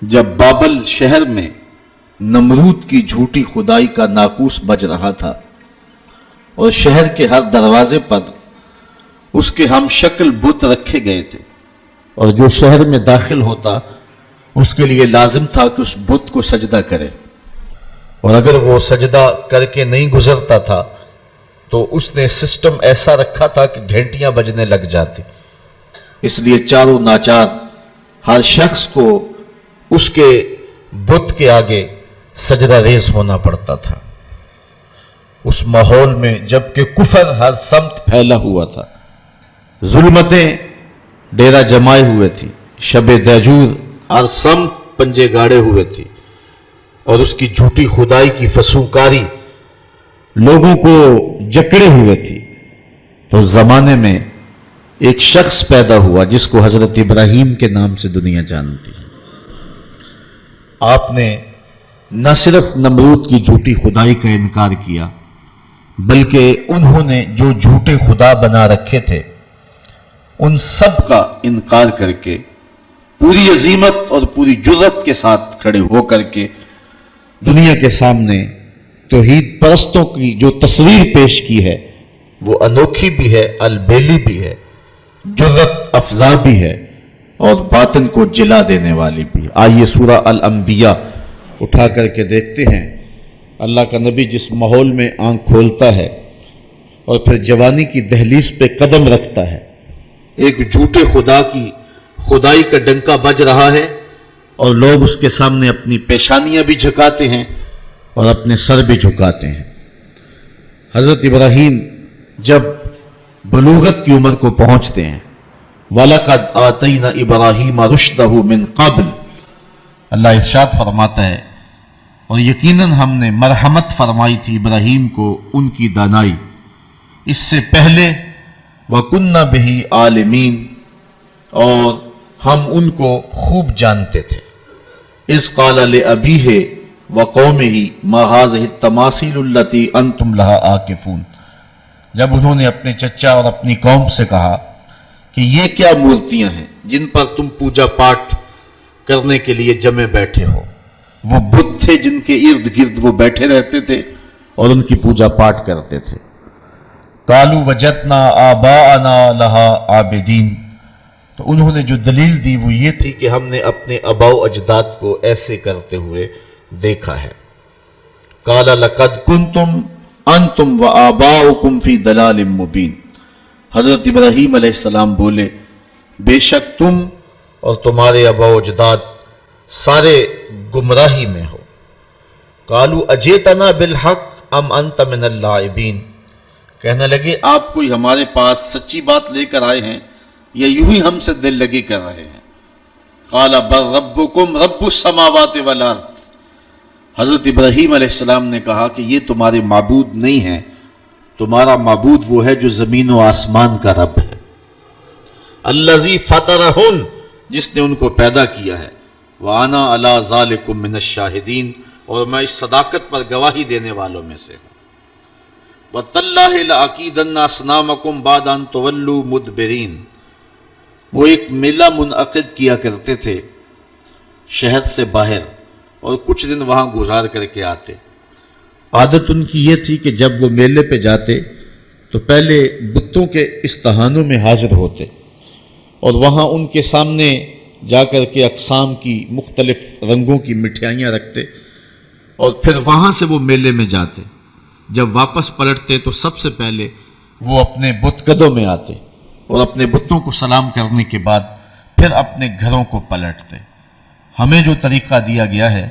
جب بابل شہر میں نمرود کی جھوٹی خدائی کا ناقوس بج رہا تھا اور شہر کے ہر دروازے پر اس کے ہم شکل بت رکھے گئے تھے، اور جو شہر میں داخل ہوتا اس کے لیے لازم تھا کہ اس بت کو سجدہ کرے، اور اگر وہ سجدہ کر کے نہیں گزرتا تھا تو اس نے سسٹم ایسا رکھا تھا کہ گھنٹیاں بجنے لگ جاتی، اس لیے چاروں ناچار ہر شخص کو اس کے بت کے آگے سجدہ ریز ہونا پڑتا تھا۔ اس ماحول میں جبکہ کفر ہر سمت پھیلا ہوا تھا، ظلمتیں ڈیرا جمائے ہوئے تھی، شب دہجور ہر سمت پنجے گاڑے ہوئے تھی، اور اس کی جھوٹی خدائی کی فسوکاری لوگوں کو جکڑے ہوئے تھی، تو اس زمانے میں ایک شخص پیدا ہوا جس کو حضرت ابراہیم کے نام سے دنیا جانتی ہے۔ آپ نے نہ صرف نمرود کی جھوٹی خدائی کا انکار کیا، بلکہ انہوں نے جو جھوٹے خدا بنا رکھے تھے ان سب کا انکار کر کے پوری عظیمت اور پوری جرأت کے ساتھ کھڑے ہو کر کے دنیا کے سامنے توحید پرستوں کی جو تصویر پیش کی ہے وہ انوکھی بھی ہے، البیلی بھی ہے، جرأت افزا بھی ہے، اور باطن کو جلا دینے والی بھی۔ آئیے سورہ الانبیاء اٹھا کر کے دیکھتے ہیں اللہ کا نبی جس ماحول میں آنکھ کھولتا ہے اور پھر جوانی کی دہلیز پہ قدم رکھتا ہے، ایک جھوٹے خدا کی خدائی کا ڈنکا بج رہا ہے، اور لوگ اس کے سامنے اپنی پیشانیاں بھی جھکاتے ہیں اور اپنے سر بھی جھکاتے ہیں۔ حضرت ابراہیم جب بلوغت کی عمر کو پہنچتے ہیں، وَلَقَدْ آتَيْنَا إِبْرَاهِيمَ رُشْدَهُ مِنْ قَبْلُ، اللہ ارشاد فرماتا ہے اور یقیناً ہم نے مرحمت فرمائی تھی ابراہیم کو ان کی دانائی اس سے پہلے، وَكُنَّا بِهِ عَالِمِينَ، اور ہم ان کو خوب جانتے تھے۔ اِذْ قَالَ لِأَبِيهِ وَقَوْمِهِ مَا هَٰذِهِ التَّمَاثِيلُ الَّتِي أَنْتُمْ لَهَا عَاكِفُونَ، جب انہوں نے اپنے چچا اور اپنی قوم سے کہا کہ یہ کیا مورتیاں ہیں جن پر تم پوجا پاٹ کرنے کے لیے جمے بیٹھے ہو۔ وہ بت تھے جن کے ارد گرد وہ بیٹھے رہتے تھے اور ان کی پوجا پاٹ کرتے تھے۔ قالوا وجدنا آباءنا لها عابدین، تو انہوں نے جو دلیل دی وہ یہ تھی کہ ہم نے اپنے آباء و اجداد کو ایسے کرتے ہوئے دیکھا ہے۔ قال لقد کنتم انتم وآباؤکم فی ضلال مبین، حضرت ابراہیم علیہ السلام بولے بے شک تم اور تمہارے آباء و اجداد سارے گمراہی میں ہو۔ قالوا اجئتنا بالحق ام انت من اللاعبین، کہنے لگے آپ کوئی ہمارے پاس سچی بات لے کر آئے ہیں یا یوں ہی ہم سے دل لگی کر رہے ہیں۔ قال بل ربکم رب السماوات والارض، حضرت ابراہیم علیہ السلام نے کہا کہ یہ تمہارے معبود نہیں ہیں، تمہارا معبود وہ ہے جو زمین و آسمان کا رب ہے، الذی فطرہن، جس نے ان کو پیدا کیا ہے، وَأَنَا عَلَىٰ ذَلِكُم مِّنَ الشَّاهِدِينَ، اور میں اس صداقت پر گواہی دینے والوں میں سے ہوں۔ وَتَاللَّهِ لَأَكِيدَنَّ أَصْنَامَكُمْ بَعْدَ أَن تُوَلُّوا مُدْبِرِينَ، وہ ایک میلہ منعقد کیا کرتے تھے شہر سے باہر اور کچھ دن وہاں گزار کر کے آتے۔ عادت ان کی یہ تھی کہ جب وہ میلے پہ جاتے تو پہلے بتوں کے استہانوں میں حاضر ہوتے اور وہاں ان کے سامنے جا کر کے اقسام کی مختلف رنگوں کی مٹھائیاں رکھتے، اور پھر وہاں سے وہ میلے میں جاتے۔ جب واپس پلٹتے تو سب سے پہلے وہ اپنے بت قدوں میں آتے اور اپنے بتوں کو سلام کرنے کے بعد پھر اپنے گھروں کو پلٹتے۔ ہمیں جو طریقہ دیا گیا ہے،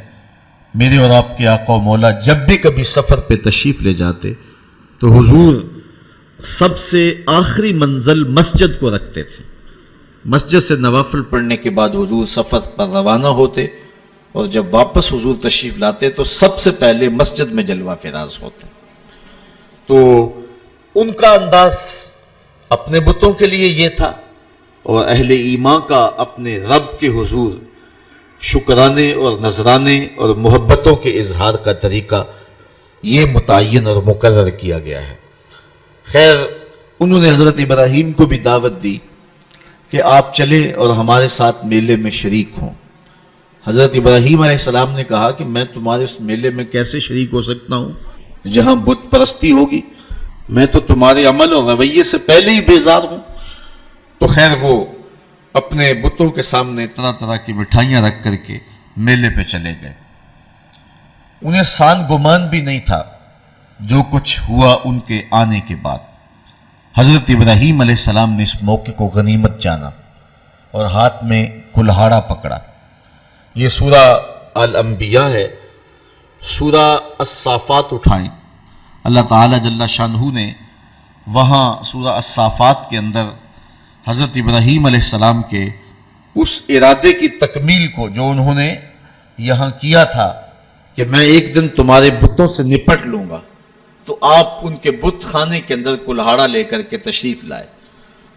میرے اور آپ کے آقا و مولا جب بھی کبھی سفر پہ تشریف لے جاتے تو حضور سب سے آخری منزل مسجد کو رکھتے تھے۔ مسجد سے نوافل پڑھنے کے بعد حضور سفر پر روانہ ہوتے، اور جب واپس حضور تشریف لاتے تو سب سے پہلے مسجد میں جلوہ فراز ہوتے۔ تو ان کا انداز اپنے بتوں کے لیے یہ تھا، اور اہل ایمان کا اپنے رب کے حضور شکرانے اور نذرانے اور محبتوں کے اظہار کا طریقہ یہ متعین اور مقرر کیا گیا ہے۔ خیر، انہوں نے حضرت ابراہیم کو بھی دعوت دی کہ آپ چلیں اور ہمارے ساتھ میلے میں شریک ہوں۔ حضرت ابراہیم علیہ السلام نے کہا کہ میں تمہارے اس میلے میں کیسے شریک ہو سکتا ہوں جہاں بت پرستی ہوگی، میں تو تمہارے عمل اور رویے سے پہلے ہی بیزار ہوں۔ تو خیر وہ اپنے بتوں کے سامنے طرح طرح کی مٹھائیاں رکھ کر کے میلے پہ چلے گئے۔ انہیں سان گمان بھی نہیں تھا جو کچھ ہوا ان کے آنے کے بعد۔ حضرت ابراہیم علیہ السلام نے اس موقع کو غنیمت جانا اور ہاتھ میں کلہاڑا پکڑا۔ یہ سورہ الانبیاء ہے۔ سورہ الصافات اٹھائیں، اللہ تعالیٰ جل شانہ نے وہاں سورہ الصافات کے اندر حضرت ابراہیم علیہ السلام کے اس ارادے کی تکمیل کو جو انہوں نے یہاں کیا تھا کہ میں ایک دن تمہارے بتوں سے نپٹ لوں گا، تو آپ ان کے بت خانے کے اندر کلہاڑا لے کر کے تشریف لائے۔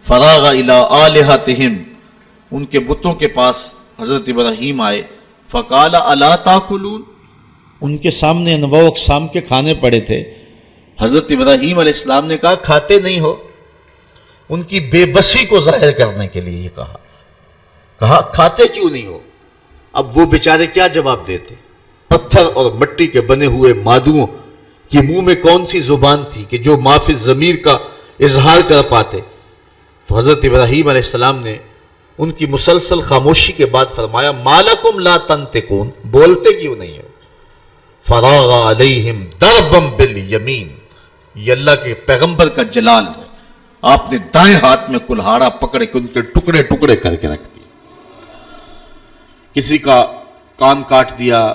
فراغ الی آلہتہم، ان کے بتوں کے پاس حضرت ابراہیم آئے۔ فقال الا تاکلون، ان کے سامنے انواع و اقسام کے کھانے پڑے تھے۔ حضرت ابراہیم علیہ السلام نے کہا کھاتے نہیں ہو؟ ان کی بے بسی کو ظاہر کرنے کے لیے یہ کہا کھاتے کیوں نہیں ہو؟ اب وہ بیچارے کیا جواب دیتے؟ پتھر اور مٹی کے بنے ہوئے مادوؤں کی منہ میں کون سی زبان تھی کہ جو ما فی الضمیر کا اظہار کر پاتے؟ تو حضرت ابراہیم علیہ السلام نے ان کی مسلسل خاموشی کے بعد فرمایا ما لکم لا تنطقون، بولتے کیوں نہیں ہو؟ فراغ علیہم ضربا بالیمین، یہ اللہ کے پیغمبر کا جلال ہے، آپ نے دائیں ہاتھ میں کلہاڑا پکڑ کے ان کے ٹکڑے ٹکڑے کر کے رکھ دیے۔ کسی کا کان کاٹ دیا،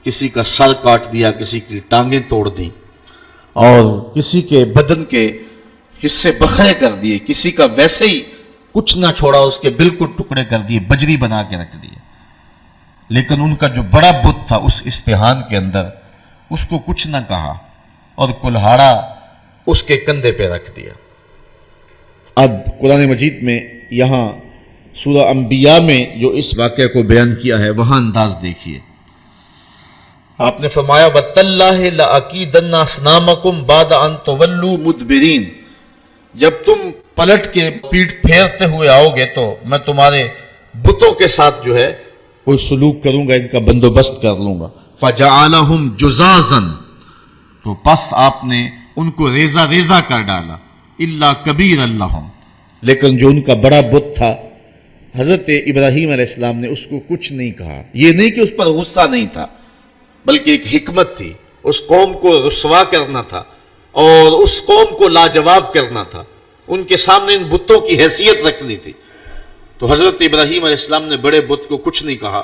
کسی کا سر کاٹ دیا، کسی کی ٹانگیں توڑ دیں، اور کسی کے بدن کے حصے بکھرے کر دیے، کسی کا ویسے ہی کچھ نہ چھوڑا، اس کے بالکل ٹکڑے کر دیے، بجری بنا کے رکھ دیے۔ لیکن ان کا جو بڑا بت تھا اس استحان کے اندر، اس کو کچھ نہ کہا اور کلہاڑا اس کے کندھے پہ رکھ دیا۔ اب قرآن مجید میں یہاں سورہ انبیاء میں جو اس واقعے کو بیان کیا ہے وہاں انداز دیکھیے۔ آپ نے فرمایا وَتَاللَّهِ لَأَكِيدَنَّ أَصْنَامَكُمْ بَعْدَ أَن تُوَلُّوا مُدْبِرِينَ، جب تم پلٹ کے پیٹھ پھیرتے ہوئے آؤ گے تو میں تمہارے بتوں کے ساتھ جو ہے کوئی سلوک کروں گا، ان کا بندوبست کر لوں گا۔ فَجَعَلَهُمْ جُزَازًا، تو پس آپ نے ان کو ریزہ ریزہ کر ڈالا۔ إِلَّا كَبِيرًا لَهُمْ، لیکن جو ان کا بڑا بت تھا حضرت ابراہیم علیہ السلام نے اس کو کچھ نہیں کہا۔ یہ نہیں کہ اس پر غصہ نہیں تھا، بلکہ ایک حکمت تھی، اس قوم کو رسوا کرنا تھا اور اس قوم کو لاجواب کرنا تھا، ان کے سامنے ان بتوں کی حیثیت رکھنی تھی۔ تو حضرت ابراہیم علیہ السلام نے بڑے بت کو کچھ نہیں کہا۔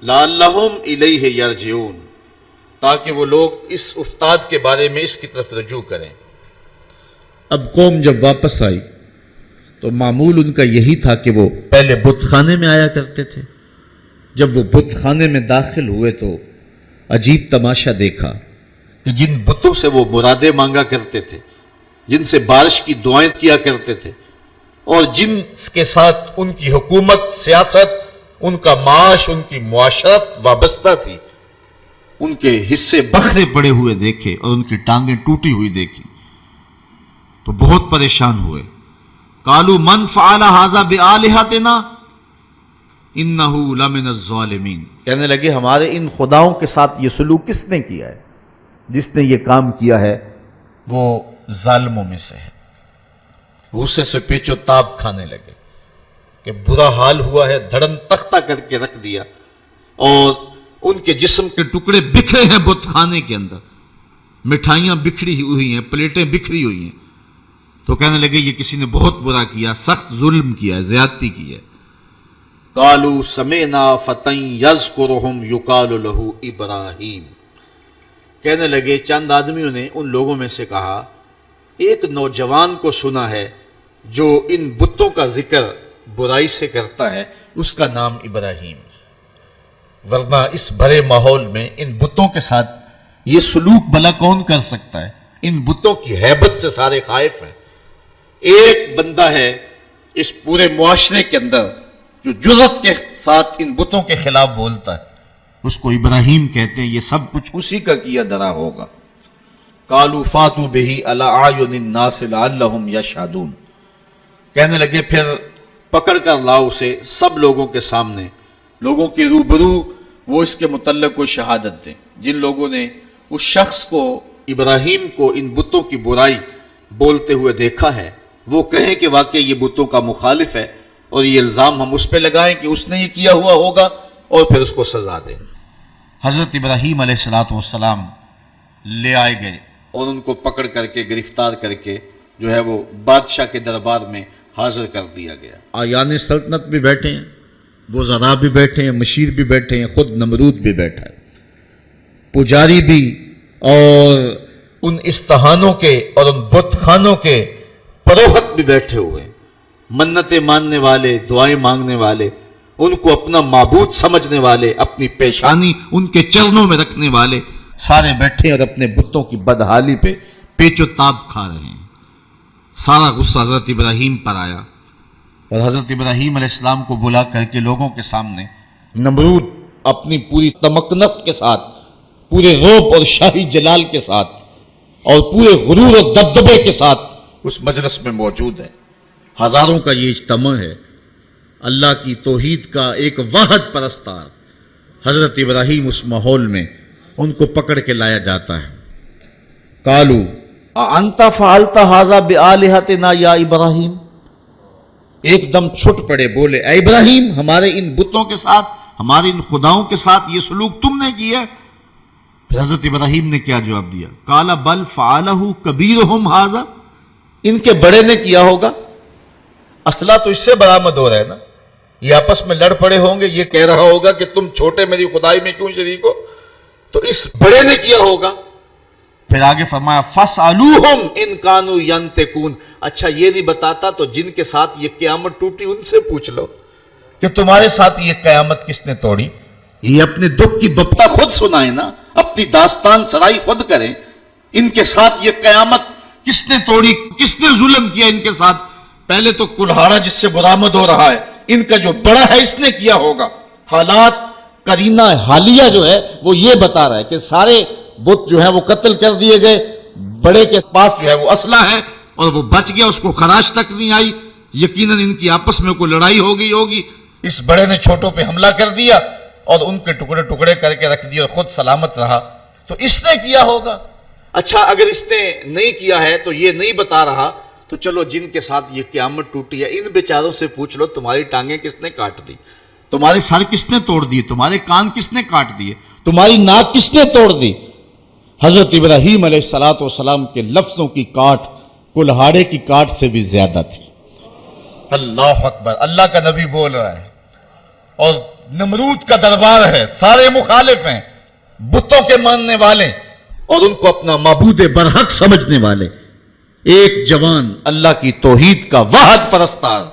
لعلہم الیہ یرجعون، تاکہ وہ لوگ اس افتاد کے بارے میں اس کی طرف رجوع کریں۔ اب قوم جب واپس آئی تو معمول ان کا یہی تھا کہ وہ پہلے بت خانے میں آیا کرتے تھے۔ جب وہ بت خانے میں داخل ہوئے تو عجیب تماشا دیکھا کہ جن بتوں سے وہ مرادیں مانگا کرتے تھے، جن سے بارش کی دعائیں کیا کرتے تھے، اور جن کے ساتھ ان کی حکومت، سیاست، ان کا معاش، ان کی معاشرت وابستہ تھی، ان کے حصے بکھرے پڑے ہوئے دیکھے اور ان کی ٹانگیں ٹوٹی ہوئی دیکھی تو بہت پریشان ہوئے۔ قالوا من فعل هذا بآلهتنا انه لمن الظالمین، کہنے لگے ہمارے ان خداؤں کے ساتھ یہ سلوک کس نے کیا ہے؟ جس نے یہ کام کیا ہے وہ ظالموں میں سے ہے۔ غصے سے پیچ و تاب کھانے لگے کہ برا حال ہوا ہے، دھڑن تختہ کر کے رکھ دیا اور ان کے جسم کے ٹکڑے بکھرے ہیں بت خانے کے اندر، مٹھائیاں بکھری ہوئی ہیں، پلیٹیں بکھری ہوئی ہیں۔ تو کہنے لگے یہ کسی نے بہت برا کیا، سخت ظلم کیا ہے، زیادتی کی ہے۔ قالوا سمعنا فتى يذكرهم يقال له ابراہیم، کہنے لگے چند آدمیوں نے ان لوگوں میں سے کہا ایک نوجوان کو سنا ہے جو ان بتوں کا ذکر برائی سے کرتا ہے، اس کا نام ابراہیم ہے۔ ورنہ اس بھرے ماحول میں ان بتوں کے ساتھ یہ سلوک بھلا کون کر سکتا ہے؟ ان بتوں کی ہیبت سے سارے خائف ہیں۔ ایک بندہ ہے اس پورے معاشرے کے اندر جو جرأت کے ساتھ ان بتوں کے خلاف بولتا ہے، اس کو ابراہیم کہتے ہیں۔ یہ سب کچھ اسی کا کیا دھرا ہوگا۔ قالوا فاتوا بہ علی اعین الناس لعلہم یشہدون، کہنے لگے پھر پکڑ کر لاؤ اسے سب لوگوں کے سامنے، لوگوں کے روبرو وہ اس کے متعلق کوئی شہادت دیں. جن لوگوں نے اس شخص کو ابراہیم کو ان بتوں کی برائی بولتے ہوئے دیکھا ہے وہ کہیں کہ واقعی یہ بتوں کا مخالف ہے اور یہ الزام ہم اس پہ لگائیں کہ اس نے یہ کیا ہوا ہوگا اور پھر اس کو سزا دیں. حضرت ابراہیم علیہ السلام لے آئے گئے اور ان کو پکڑ کر کے گرفتار کر کے جو ہے وہ بادشاہ کے دربار میں حاضر کر دیا گیا. آیان سلطنت بھی بیٹھے ہیں، وزراء بھی بیٹھے ہیں، مشیر بھی بیٹھے ہیں، خود نمرود بھی بیٹھا ہے، پجاری بھی، اور ان استہانوں کے اور ان بت خانوں کے پروہت بھی بیٹھے ہوئے ہیں، منتیں ماننے والے، دعائیں مانگنے والے، ان کو اپنا معبود سمجھنے والے، اپنی پیشانی ان کے چرنوں میں رکھنے والے سارے بیٹھے اور اپنے بتوں کی بدحالی پہ پیچ و تاب کھا رہے ہیں. سارا غصہ حضرت ابراہیم پر آیا اور حضرت ابراہیم علیہ السلام کو بلا کر کے لوگوں کے سامنے نمرود اپنی پوری تمکنت کے ساتھ، پورے رعب اور شاہی جلال کے ساتھ اور پورے غرور و دبدبے کے ساتھ اس مجلس میں موجود ہے. ہزاروں کا یہ اجتماع ہے. اللہ کی توحید کا ایک واحد پرستار حضرت ابراہیم اس ماحول میں ان کو پکڑ کے لایا جاتا ہے. قالو انت فعلت ھذا بآلہتنا یا ابراہیم، ایک دم چھٹ پڑے، بولے اے ابراہیم ہمارے ان بتوں کے ساتھ، ہمارے ان خداؤں کے ساتھ یہ سلوک تم نے کیا. پھر حضرت ابراہیم نے کیا جواب دیا؟ قال بل فعلہ کبیرہم ھذا، ان کے بڑے نے کیا ہوگا. اسلحہ تو اس سے برآمد ہو رہا ہے نا، یہ آپس میں لڑ پڑے ہوں گے، یہ کہہ رہا ہوگا کہ تم چھوٹے میری خدائی میں کیوں شریک ہو، تو اس بڑے نے کیا ہوگا. پھر آگے فرمایا فَاسْأَلُوهُمْ إِنْ كَانُوا يَنْتِقُونَ، اچھا یہ نہیں بتاتا تو جن کے ساتھ یہ قیامت ٹوٹی ان سے پوچھ لو کہ تمہارے ساتھ یہ قیامت کس نے توڑی. یہ اپنے دکھ کی بپتا خود سنائیں نا، اپنی داستان سرائی خود کریں. ان کے ساتھ یہ قیامت کس نے توڑی، کس نے ظلم کیا ان کے ساتھ. پہلے تو کلہاڑا جس سے برآمد ہو رہا ہے ان کا جو بڑا ہے اس نے کیا ہوگا. حالات قرینہ حالیہ جو ہے وہ یہ بتا رہا ہے کہ سارے بت جو ہے وہ قتل کر دیے گئے، بڑے کے پاس جو ہے وہ اسلحہ ہے اور وہ بچ گیا، اس کو خراش تک نہیں آئی. یقیناً ان کی آپس میں کوئی لڑائی ہو گئی ہوگی، اس بڑے نے چھوٹوں پہ حملہ کر دیا اور ان کے ٹکڑے ٹکڑے کر کے رکھ دیا اور خود سلامت رہا، تو اس نے کیا ہوگا. اچھا اگر اس نے نہیں کیا ہے تو یہ نہیں بتا رہا تو چلو جن کے ساتھ یہ قیامت ٹوٹی ہے ان بیچاروں سے پوچھ لو تمہاری ٹانگیں کس نے کاٹ دی، تمہارے سر کس نے توڑ دیے، تمہارے کان کس نے کاٹ دیے، تمہاری ناک کس نے توڑ دی. حضرت ابراہیم علیہ السلام کے لفظوں کی کاٹ کلہاڑے کی کاٹ سے بھی زیادہ تھی. اللہ اکبر، اللہ کا نبی بول رہا ہے اور نمرود کا دربار ہے، سارے مخالف ہیں، بتوں کے ماننے والے اور ان کو اپنا معبود برحق سمجھنے والے. ایک جوان اللہ کی توحید کا واحد پرستار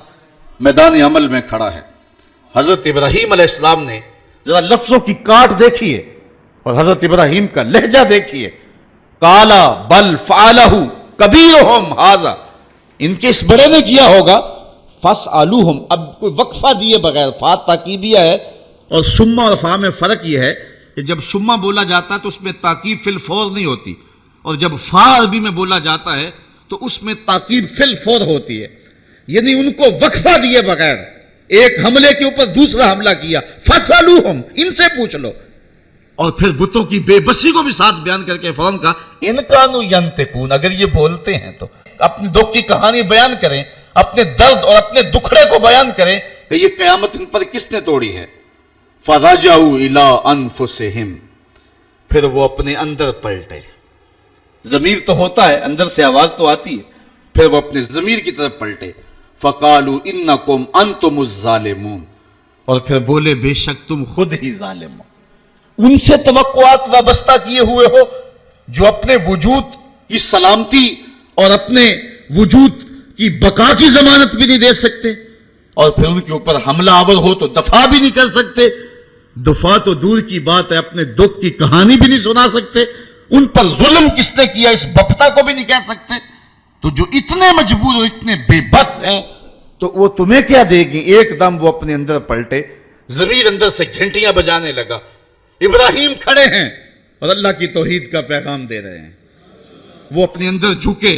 میدان عمل میں کھڑا ہے. حضرت ابراہیم علیہ السلام نے ذرا لفظوں کی کاٹ دیکھیے اور حضرت ابراہیم کا لہجہ دیکھیے. قالا بل فعلہ کبیرہم ھذا، ان کے اس بڑے نے کیا ہوگا. فاسألوہم، اب کوئی وقفہ دیے بغیر، فا تاکیبیہ ہے اور سما اور فا میں فرق یہ ہے کہ جب سما بولا جاتا ہے تو اس میں تاکیب فی الفور نہیں ہوتی، اور جب فا عربی میں بولا جاتا ہے تو اس میں تاکیب فی الفور ہوتی ہے. یعنی ان کو وقفہ دیے بغیر ایک حملے کے اوپر دوسرا حملہ کیا. فاسألوہم، ان سے پوچھ لو. اور پھر بتوں کی بے بسی کو بھی ساتھ بیان کر کے فوراً کہا ان کانوا ینطقون، اگر یہ بولتے ہیں تو اپنی دکھ کی کہانی بیان کریں، اپنے درد اور اپنے دکھڑے کو بیان کریں کہ یہ قیامت ان پر کس نے توڑی ہے. فَرَجَعُوا إِلَىٰ أَنفُسِهِمْ، پھر وہ اپنے اندر پلٹے. ضمیر تو ہوتا ہے، اندر سے آواز تو آتی ہے، پھر وہ اپنے ضمیر کی طرف پلٹے. فَقَالُوا إِنَّكُمْ أَنْتُمُ الظَّالِمُونَ، اور پھر بولے بے شک تم خود ہی ظالم ہو. ان سے توقعات وابستہ کیے ہوئے ہو جو اپنے وجود کی سلامتی اور اپنے وجود کی بقا کی ضمانت بھی نہیں دے سکتے، اور پھر ان کے اوپر حملہ آور ہو تو دفاع بھی نہیں کر سکتے. دفاع تو دور کی بات ہے، اپنے دکھ کی کہانی بھی نہیں سنا سکتے. ان پر ظلم کس نے کیا اس بپتا کو بھی نہیں کہہ سکتے. تو جو اتنے مجبور اور اتنے بے بس ہیں تو وہ تمہیں کیا دے گی. ایک دم وہ اپنے اندر پلٹے، ضمیر اندر سے گھنٹیاں بجانے لگا. ابراہیم کھڑے ہیں اور اللہ کی توحید کا پیغام دے رہے ہیں. وہ اپنے اندر جھکے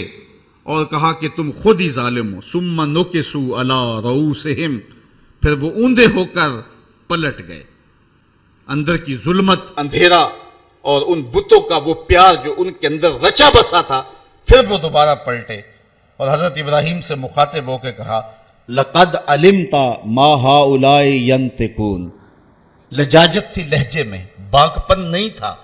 اور کہا کہ تم خود ہی ظالم ہو. ثم نکسوا علی رؤوسہم، پھر وہ اوندے ہو کر پلٹ گئے. اندر کی ظلمت، اندھیرا اور ان بتوں کا وہ پیار جو ان کے اندر رچا بسا تھا، پھر وہ دوبارہ پلٹے اور حضرت ابراہیم سے مخاطب ہو کے کہا لَقَدْ عَلِمْتَ مَا هَؤُلَاءِ يَنْطِقُونَ. لجاجت تھی لہجے میں، باغ پن نہیں تھا،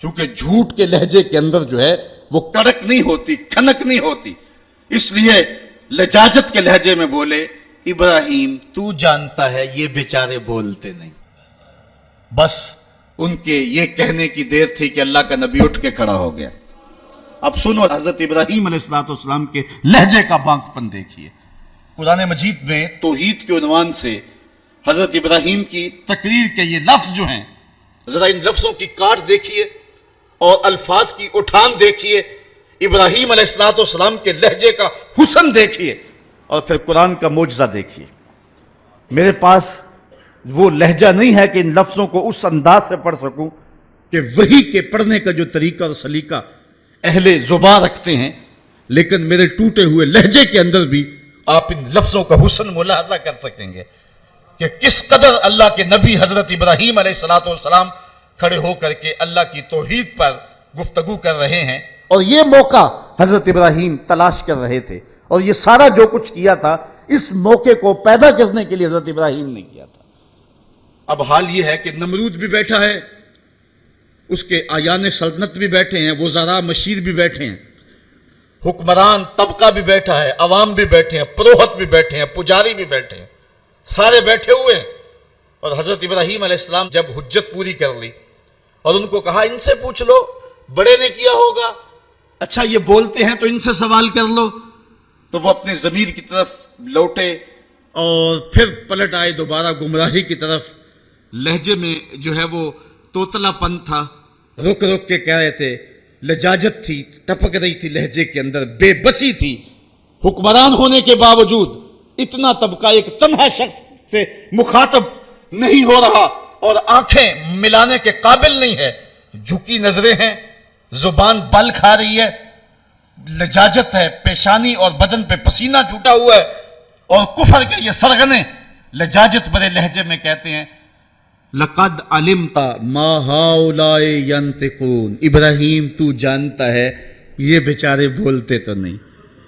چونکہ جھوٹ کے لہجے کے اندر جو ہے وہ کڑک نہیں ہوتی، کھنک نہیں ہوتی، اس لیے لجاجت کے لہجے میں بولے ابراہیم تو جانتا ہے یہ بیچارے بولتے نہیں. بس ان کے یہ کہنے کی دیر تھی کہ اللہ کا نبی اٹھ کے کھڑا ہو گیا. اب سنو حضرت ابراہیم علیہ السلام کے لہجے کا بانک پن دیکھیے. قرآن مجید میں توحید کے عنوان سے حضرت ابراہیم کی تقریر کے یہ لفظ جو ہیں، ذرا ان لفظوں کی کاٹ دیکھیے اور الفاظ کی اٹھان دیکھیے، ابراہیم علیہ السلام کے لہجے کا حسن دیکھیے اور پھر قرآن کا معجزہ دیکھیے. میرے پاس وہ لہجہ نہیں ہے کہ ان لفظوں کو اس انداز سے پڑھ سکوں کہ وحی کے پڑھنے کا جو طریقہ اور سلیقہ اہل زبان رکھتے ہیں، لیکن میرے ٹوٹے ہوئے لہجے کے اندر بھی آپ ان لفظوں کا حسن ملاحظہ کر سکیں گے کہ کس قدر اللہ کے نبی حضرت ابراہیم علیہ السلام کھڑے ہو کر کے اللہ کی توحید پر گفتگو کر رہے ہیں، اور یہ موقع حضرت ابراہیم تلاش کر رہے تھے، اور یہ سارا جو کچھ کیا تھا اس موقع کو پیدا کرنے کے لیے حضرت ابراہیم نے کیا تھا. اب حال یہ ہے کہ نمرود بھی بیٹھا ہے، اس کے آیان سلطنت بھی بیٹھے ہیں، وزراء مشیر بھی بیٹھے ہیں، حکمران طبقہ بھی بیٹھا ہے، عوام بھی بیٹھے ہیں، پروہت بھی بیٹھے ہیں، پجاری بھی بیٹھے ہیں، سارے بیٹھے ہوئے ہیں. اور حضرت ابراہیم علیہ السلام جب حجت پوری کر لی اور ان کو کہا ان سے پوچھ لو، بڑے نے کیا ہوگا، اچھا یہ بولتے ہیں تو ان سے سوال کر لو، تو وہ اپنے ضمیر کی طرف لوٹے اور پھر پلٹ آئے دوبارہ گمراہی کی طرف. لہجے میں جو ہے وہ توتلا پن تھا، رک رک کے کہہ رہے تھے، لجاجت تھی، ٹپک رہی تھی لہجے کے اندر، بے بسی تھی. حکمران ہونے کے باوجود اتنا طبقہ ایک تنہا شخص سے مخاطب نہیں ہو رہا اور آنکھیں ملانے کے قابل نہیں ہے، جھکی نظریں ہیں، زبان بل کھا رہی ہے، لجاجت ہے، پیشانی اور بدن پہ پسینہ چھوٹا ہوا ہے، اور کفر کے یہ سرغنے لجاجت برے لہجے میں کہتے ہیں لَقَدْ عَلِمْتَ مَا هَؤُلَاءِ يَنْطِقُونَ. ابراہیم تو جانتا ہے یہ بیچارے بولتے تو نہیں،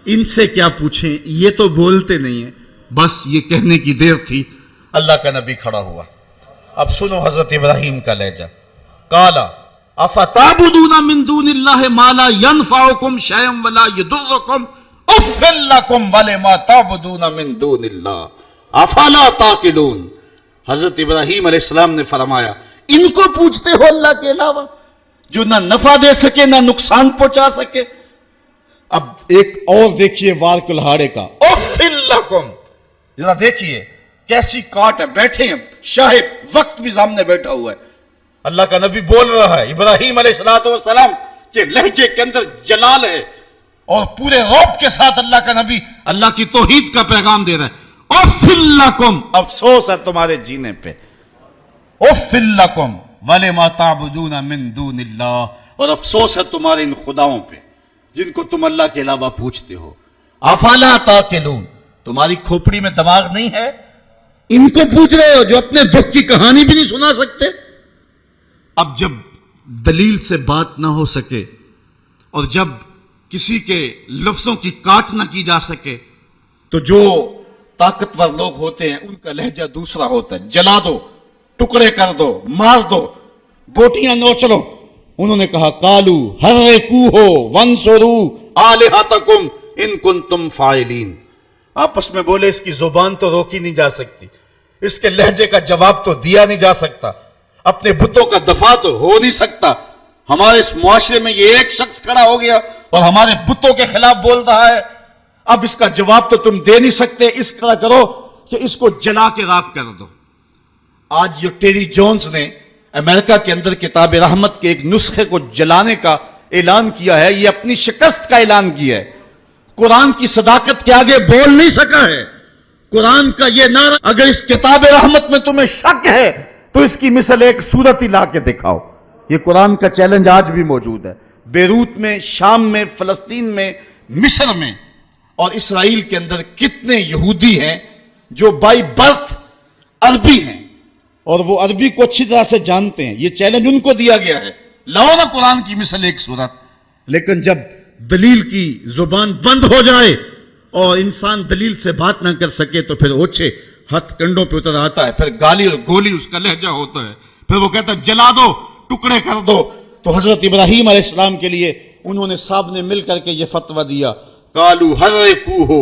ان سے کیا پوچھیں، یہ تو بولتے نہیں ہیں. بس یہ کہنے کی دیر تھی، اللہ کا نبی کھڑا ہوا. اب سنو حضرت ابراہیم کا لہجہ. قَالَ أَفَتَعْبُدُونَ مِن دُونِ اللَّهِ مَا لَا يَنْفَعُكُمْ شَيْئًا وَلَا يَضُرُّكُمْ أُفٍّ لَّكُمْ وَلِمَا تَعْبُدُونَ مِن دُونِ اللَّهِ أَفَلَا تَعْقِلُونَ. حضرت ابراہیم علیہ السلام نے فرمایا ان کو پوچھتے ہو اللہ کے علاوہ جو نہ نفع دے سکے نہ نقصان پہنچا سکے. اب ایک اور دیکھیے وار کلہاڑے کا، اُفٍّ لَّكُمْ. ذرا دیکھیے کیسی کاٹ ہے، بیٹھے ہیں شاہب، وقت بھی سامنے بیٹھا ہوا ہے، اللہ کا نبی بول رہا ہے، ابراہیم علیہ السلام کے لہجے کے اندر جلال ہے، اور پورے رعب کے ساتھ اللہ کا نبی اللہ کی توحید کا پیغام دے رہا ہے. اُفٍّ لَّكُمْ، افسوس ہے تمہارے جینے پہ، اُفٍّ لَّكُمْ وَلِمَا تَعْبُدُونَ مِن دُونِ اللَّهِ، اور افسوس ہے تمہارے ان خداؤں پہ جن کو تم اللہ کے علاوہ پوچھتے ہو. افلا تاقلون، تمہاری کھوپڑی میں دماغ نہیں ہے، ان کو پوچھ رہے ہو جو اپنے دکھ کی کہانی بھی نہیں سنا سکتے. اب جب دلیل سے بات نہ ہو سکے اور جب کسی کے لفظوں کی کاٹ نہ کی جا سکے تو جو طاقتور لوگ ہوتے ہیں ان کا لہجہ دوسرا ہوتا ہے، جلا دو، ٹکڑے کر دو، مار دو، بوٹیاں نوچ لو. انہوں نے کہا قالو حرقوہ وانصروا آلہتکم ان کنتم فاعلین. آپس میں بولے اس کی زبان تو روکی نہیں جا سکتی، اس کے لہجے کا جواب تو دیا نہیں جا سکتا، اپنے بتوں کا دفاع تو ہو نہیں سکتا. ہمارے اس معاشرے میں یہ ایک شخص کھڑا ہو گیا اور ہمارے بتوں کے خلاف بول رہا ہے، اب اس کا جواب تو تم دے نہیں سکتے، اس طرح کرو کہ اس کو جلا کے راکھ کر دو. آج جو ٹیری جونز نے امریکہ کے اندر کتاب رحمت کے ایک نسخے کو جلانے کا اعلان کیا ہے، یہ اپنی شکست کا اعلان کیا ہے، قرآن کی صداقت کے آگے بول نہیں سکا ہے. قرآن کا یہ نعرہ، اگر اس کتاب رحمت میں تمہیں شک ہے تو اس کی مثل ایک صورت ہی لا کے دکھاؤ. یہ قرآن کا چیلنج آج بھی موجود ہے، بیروت میں، شام میں، فلسطین میں، مصر میں اور اسرائیل کے اندر کتنے یہودی ہیں جو بائی برتھ عربی ہیں اور وہ عربی کو اچھی طرح سے جانتے ہیں. یہ چیلنج ان کو دیا گیا ہے، لاؤ نا قرآن کی مثل ایک صورت. لیکن جب دلیل کی زبان بند ہو جائے اور انسان دلیل سے بات نہ کر سکے تو پھر اوچھے ہاتھ کنڈوں پہ اتر آتا ہے، پھر گالی اور گولی اس کا لہجہ ہوتا ہے، پھر وہ کہتا ہے جلا دو، ٹکڑے کر دو. تو حضرت ابراہیم علیہ السلام کے لیے انہوں نے سب نے مل کر کے یہ فتویٰ دیا، قالوا حرقوہ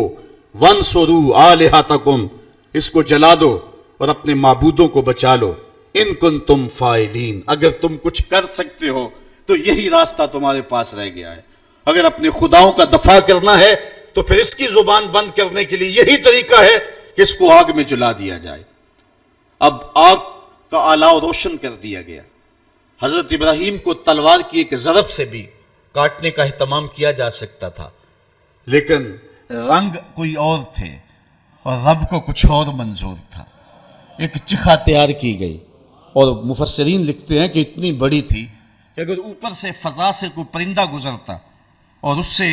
وانصروا آلہتکم، اس کو جلا دو اور اپنے معبودوں کو بچا لو. ان کنتم فاعلین، اگر تم کچھ کر سکتے ہو تو یہی راستہ تمہارے پاس رہ گیا ہے. اگر اپنے خداؤں کا دفاع کرنا ہے تو پھر اس کی زبان بند کرنے کے لیے یہی طریقہ ہے کہ اس کو آگ میں جلا دیا جائے. اب آگ کا آلاؤ روشن کر دیا گیا. حضرت ابراہیم کو تلوار کی ایک ضرب سے بھی کاٹنے کا اہتمام کیا جا سکتا تھا، لیکن رنگ کوئی اور تھے اور رب کو کچھ اور منظور تھا. ایک چخا تیار کی گئی اور مفسرین لکھتے ہیں کہ اتنی بڑی تھی کہ اگر اوپر سے فضا سے کوئی پرندہ گزرتا اور اس سے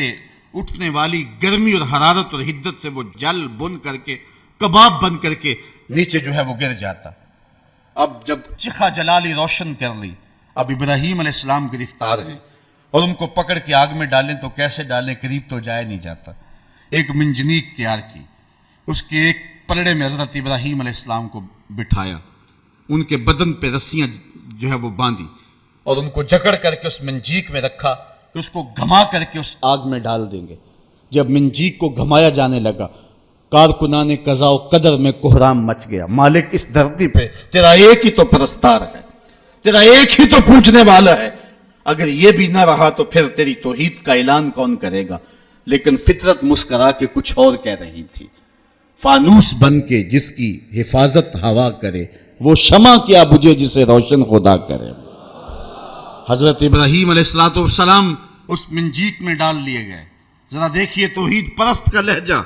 اٹھنے والی گرمی اور حرارت اور حدت سے وہ جل بن کر کے کباب بن کر کے نیچے جو ہے وہ گر جاتا. اب جب چخا جلالی روشن کر لی، اب ابراہیم علیہ السلام گرفتار ہیں اور ان کو پکڑ کے آگ میں ڈالیں تو کیسے ڈالیں، قریب تو جایا نہیں جاتا. ایک منجنیق تیار کی، اس کے ایک پلڑے میں حضرت ابراہیم علیہ السلام کو بٹھایا، ان کے بدن پہ رسیاں جو ہے وہ باندھی اور ان کو جکڑ کر کے اس منجیق میں رکھا کہ اس کو گھما کر کے اس آگ میں ڈال دیں گے. جب منجیق کو گھمایا جانے لگا، کارکنان قضاء و قدر میں کوہرام مچ گیا. مالک اس دھرتی پہ تیرا ایک ہی تو پرستار ہے، تیرا ایک ہی تو پوچھنے والا ہے، اگر یہ بھی نہ رہا تو پھر تیری توحید کا اعلان کون کرے گا. لیکن فطرت مسکرا کے کچھ اور کہہ رہی تھی، فانوس بن کے جس کی حفاظت ہوا کرے، وہ شمع کیا بجھے جسے روشن خدا کرے. حضرت ابراہیم علیہ السلام اس منجیق میں ڈال لیے گئے. ذرا دیکھیے توحید پرست کا لہجہ،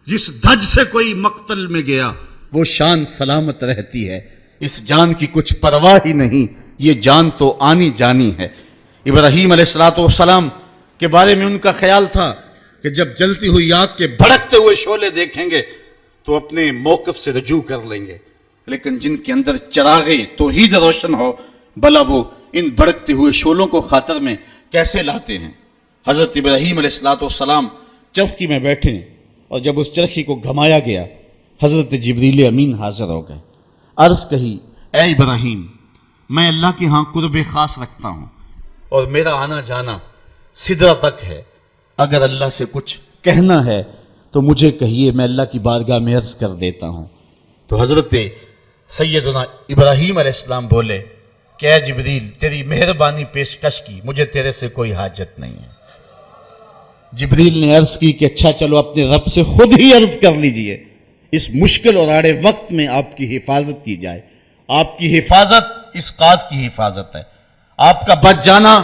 جس دھج سے کوئی مقتل میں گیا وہ شان سلامت رہتی ہے، اس جان کی کچھ پرواہ ہی نہیں، یہ جان تو آنی جانی ہے. ابراہیم علیہ السلام کے بارے میں ان کا خیال تھا کہ جب جلتی ہوئی آگ کے بھڑکتے ہوئے شعلے دیکھیں گے تو اپنے موقف سے رجوع کر لیں گے. لیکن جن کے اندر چراغ توحید روشن ہو، بھلا وہ ان بھڑکتے ہوئے شعلوں کو خاطر میں کیسے لاتے ہیں. حضرت ابراہیم علیہ السلام چرخی میں بیٹھے اور جب اس چرخی کو گھمایا گیا، حضرت جبریل امین حاضر ہو گئے. عرض کہی، اے ابراہیم، میں اللہ کے ہاں قرب خاص رکھتا ہوں اور میرا آنا جانا سدرہ تک ہے. اگر اللہ سے کچھ کہنا ہے تو مجھے کہیے، میں اللہ کی بارگاہ میں عرض کر دیتا ہوں. تو حضرت سیدنا ابراہیم علیہ السلام بولے کہ اے جبریل، تیری مہربانی پیشکش کی، مجھے تیرے سے کوئی حاجت نہیں ہے. جبریل نے عرض کی کہ اچھا چلو اپنے رب سے خود ہی عرض کر لیجئے، اس مشکل اور آڑے وقت میں آپ کی حفاظت کی جائے. آپ کی حفاظت اس قاض کی حفاظت ہے، آپ کا بچ جانا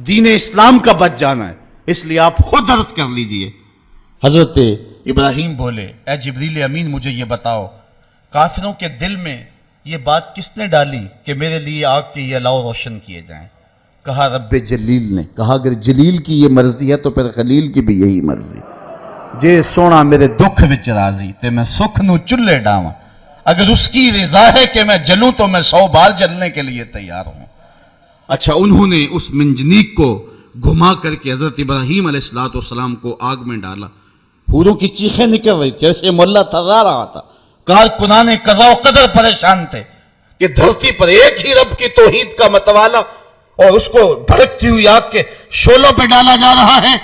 دین اسلام کا بچ جانا ہے، اس لیے آپ خود عرض کر لیجئے. حضرت ابراہیم بولے، اے جبریل امین، مجھے یہ بتاؤ، کافروں کے دل میں یہ بات کس نے ڈالی کہ میرے لیے آگ کے یہ الاؤ روشن کیے جائیں؟ کہا رب جلیل نے. کہا اگر جلیل کی یہ مرضی ہے تو پھر خلیل کی بھی یہی مرضی. جے سونا میرے دکھ وچ راضی تے میں سکھ نو چلے ڈاواں، اگر اس کی رضا ہے کہ میں جلوں تو میں 100 بار جلنے کے لیے تیار ہوں. اچھا، انہوں نے اس منجنیق کو گھما کر کے حضرت ابراہیم علیہ السلام کو آگ میں ڈالا. حوروں کی چیخیں نکل رہی تھی، ایسے ملا تھرا رہا تھا. کارکنان قضاء و قدر پریشان تھے کہ دھرتی پر ایک ہی رب کی توحید کا متوالا اور اس کو بھڑکتی ہوئی آگ کے شعلوں پہ ڈالا جا رہا ہے.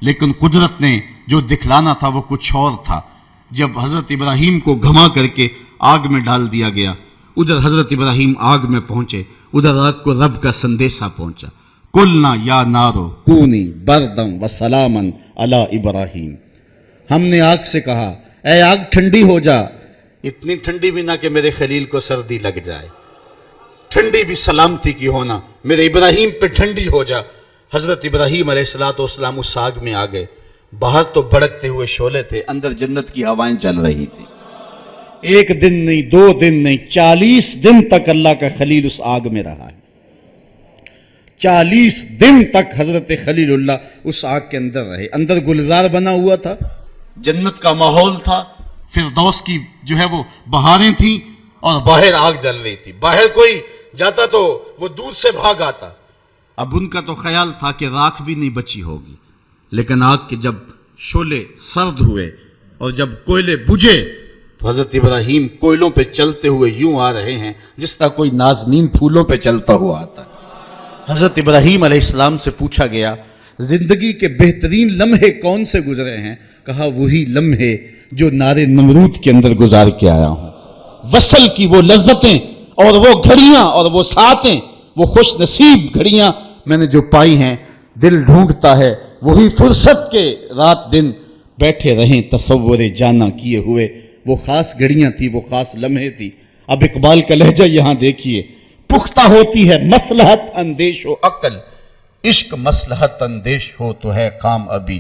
لیکن قدرت نے جو دکھلانا تھا وہ کچھ اور تھا. جب حضرت ابراہیم کو گھما کر کے آگ میں ڈال دیا گیا، ادھر حضرت ابراہیم آگ میں پہنچے، ادھر آگ کو رب کا سندیسہ پہنچا. قلنا یا نارو کونی بردم و سلامن علی ابراہیم. ہم نے آگ سے کہا، اے آگ ٹھنڈی ہو جا، اتنی ٹھنڈی بھی نہ کہ میرے خلیل کو سردی لگ جائے، ٹھنڈی بھی سلامتی کی ہونا، میرے ابراہیم پہ ٹھنڈی ہو جا. حضرت ابراہیم علیہ السلام اس آگ میں آ گئے. باہر تو بھڑکتے ہوئے شعلے تھے، اندر جنت کی ہوائیں چل رہی تھی. ایک دن نہیں، 2 دن نہیں، 40 دن تک اللہ کا خلیل اس آگ میں رہا ہے. 40 دن تک حضرت خلیل اللہ اس آگ کے اندر رہے. اندر گلزار بنا ہوا تھا، جنت کا ماحول تھا، فردوس کی جو ہے وہ بہاریں تھیں، اور باہر آگ جل رہی تھی. باہر کوئی جاتا تو وہ دور سے بھاگ آتا. اب ان کا تو خیال تھا کہ راکھ بھی نہیں بچی ہوگی، لیکن آگ کے جب شعلے سرد ہوئے اور جب کوئلے بجھے تو حضرت ابراہیم کوئلوں پہ چلتے ہوئے یوں آ رہے ہیں جس طرح کوئی نازنین پھولوں پہ چلتا ہوا آتا. حضرت ابراہیم علیہ السلام سے پوچھا گیا زندگی کے بہترین لمحے کون سے گزرے ہیں؟ کہا وہی لمحے جو نارے نمرود کے اندر گزار کے آیا ہوں. وصل کی وہ لذتیں اور وہ گھڑیاں اور وہ ساعتیں، وہ خوش نصیب گھڑیاں میں نے جو پائی ہیں، دل ڈھونڈتا ہے وہی فرصت کے رات دن بیٹھے رہیں تصور جانا کیے ہوئے. وہ خاص گھڑیاں تھی، وہ خاص لمحے تھی. اب اقبال کا لہجہ یہاں دیکھیے. پختہ ہوتی ہے مصلحت اندیش و عقل، عشق مصلحت اندیش ہو تو ہے خام ابھی.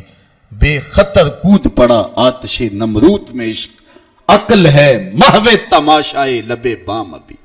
بے خطر کود پڑا آتش نمرود میں عشق، عقل ہے محو تماشائے لبے بام ابھی.